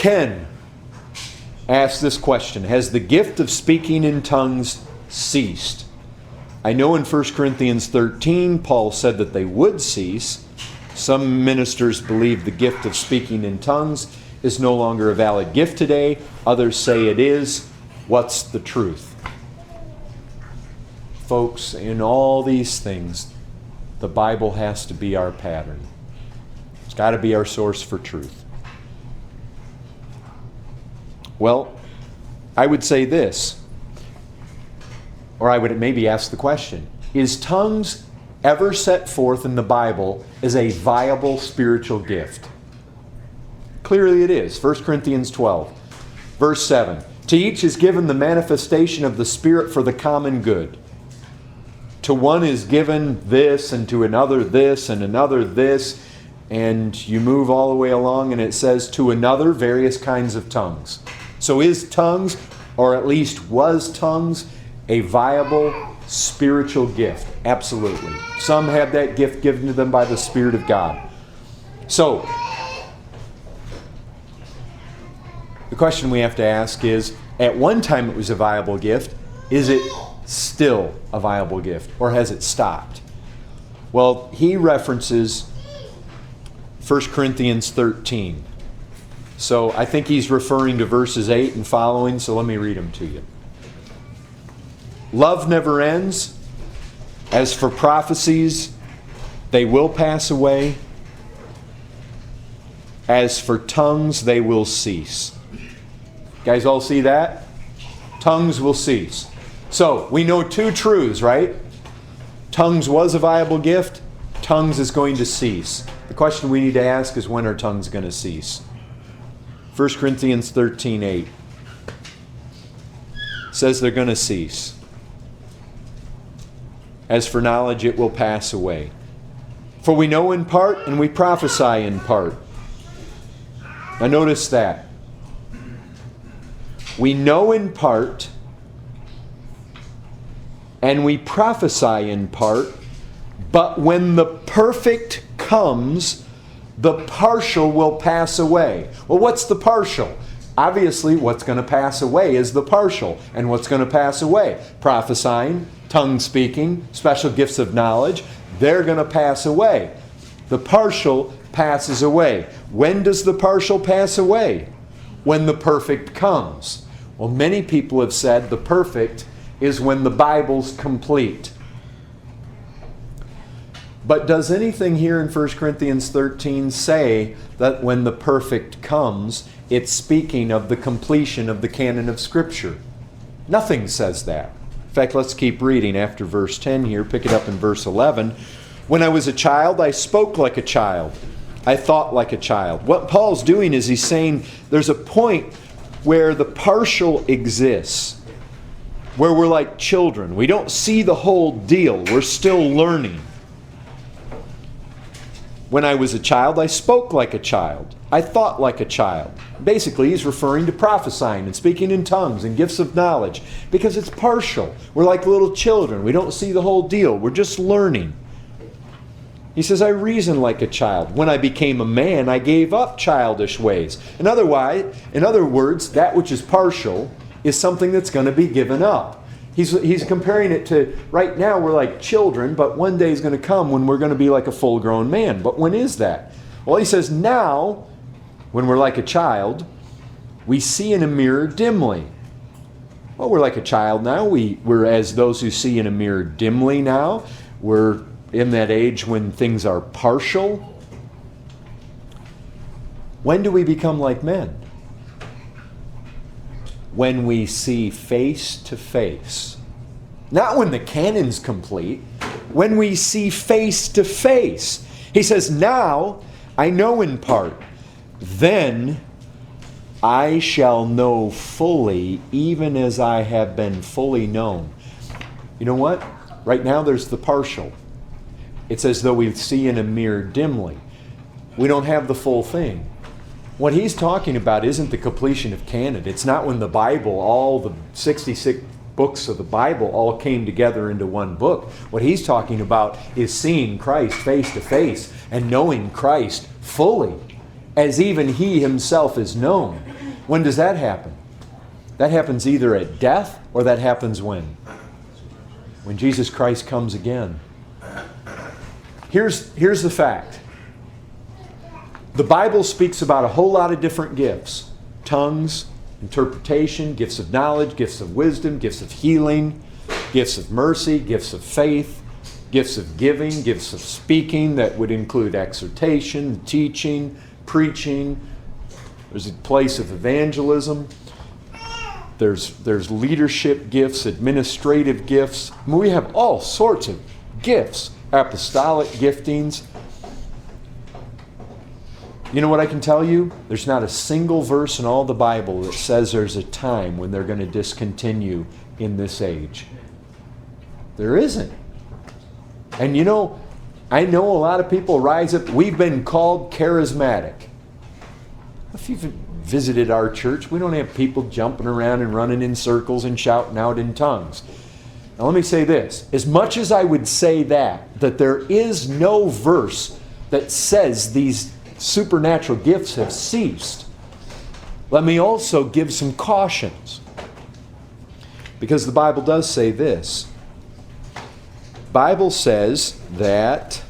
Ken asked this question: has the gift of speaking in tongues ceased? I know in 1 Corinthians 13, Paul said that they would cease. Some ministers believe the gift of speaking in tongues is no longer a valid gift today. Others say it is. What's the truth? Folks, in all these things, the Bible has to be our pattern. It's got to be our source for truth. Well, I would say this, or I would maybe ask the question: is tongues ever set forth in the Bible as a viable spiritual gift? Clearly it is. 1 Corinthians 12, verse 7. To each is given the manifestation of the Spirit for the common good. To one is given this, and to another this, and another this, and you move all the way along and it says to another various kinds of tongues. So is tongues, or at least was tongues, a viable spiritual gift? Absolutely. Some had that gift given to them by the Spirit of God. So, the question we have to ask is, at one time it was a viable gift, is it still a viable gift, or has it stopped? Well, he references 1 Corinthians 13. So I think he's referring to verses 8 and following, so let me read them to you. Love never ends. As for prophecies, they will pass away. As for tongues, they will cease. Guys all see that? Tongues will cease. So, we know two truths, right? Tongues was a viable gift. Tongues is going to cease. The question we need to ask is, when are tongues going to cease? 1 Corinthians 13:8 says they're going to cease. As for knowledge, it will pass away. For we know in part, and we prophesy in part. Now notice that. We know in part, and we prophesy in part, but when the perfect comes, the partial will pass away. Well, what's the partial? Obviously, what's going to pass away is the partial. And what's going to pass away? Prophesying, tongue speaking, special gifts of knowledge. They're going to pass away. The partial passes away. When does the partial pass away? When the perfect comes. Well, many people have said the perfect is when the Bible's complete. But does anything here in 1 Corinthians 13 say that when the perfect comes, it's speaking of the completion of the canon of Scripture? Nothing says that. In fact, let's keep reading after verse 10 here. Pick it up in verse 11. When I was a child, I spoke like a child. I thought like a child. What Paul's doing is he's saying there's a point where the partial exists, where we're like children. We don't see the whole deal. We're still learning. When I was a child, I spoke like a child. I thought like a child. Basically, he's referring to prophesying and speaking in tongues and gifts of knowledge, because it's partial. We're like little children. We don't see the whole deal. We're just learning. He says, I reasoned like a child. When I became a man, I gave up childish ways. In other words, that which is partial is something that's going to be given up. He's comparing it to, right now we're like children, but one day is going to come when we're going to be like a full-grown man. But when is that? Well, he says now, when we're like a child, we see in a mirror dimly. Well, we're like a child now. We're as those who see in a mirror dimly now. We're in that age when things are partial. When do we become like men? When we see face to face. Not when the canon's complete. When we see face to face. He says, now I know in part. Then I shall know fully, even as I have been fully known. You know what? Right now there's the partial. It's as though we see in a mirror dimly. We don't have the full thing. What he's talking about isn't the completion of canon. It's not when the Bible, all the 66 books of the Bible all came together into one book. What he's talking about is seeing Christ face to face and knowing Christ fully, as even he himself is known. When does that happen? That happens either at death or that happens when? When Jesus Christ comes again. Here's the fact. The Bible speaks about a whole lot of different gifts. Tongues, interpretation, gifts of knowledge, gifts of wisdom, gifts of healing, gifts of mercy, gifts of faith, gifts of giving, gifts of speaking that would include exhortation, teaching, preaching. There's a place of evangelism. There's leadership gifts, administrative gifts. I mean, we have all sorts of gifts, apostolic giftings. You know what I can tell you? There's not a single verse in all the Bible that says there's a time when they're going to discontinue in this age. There isn't. And you know, I know a lot of people rise up. We've been called charismatic. If you've visited our church, we don't have people jumping around and running in circles and shouting out in tongues. Now let me say this. As much as I would say that there is no verse that says these supernatural gifts have ceased, let me also give some cautions. Because the Bible does say this. The Bible says that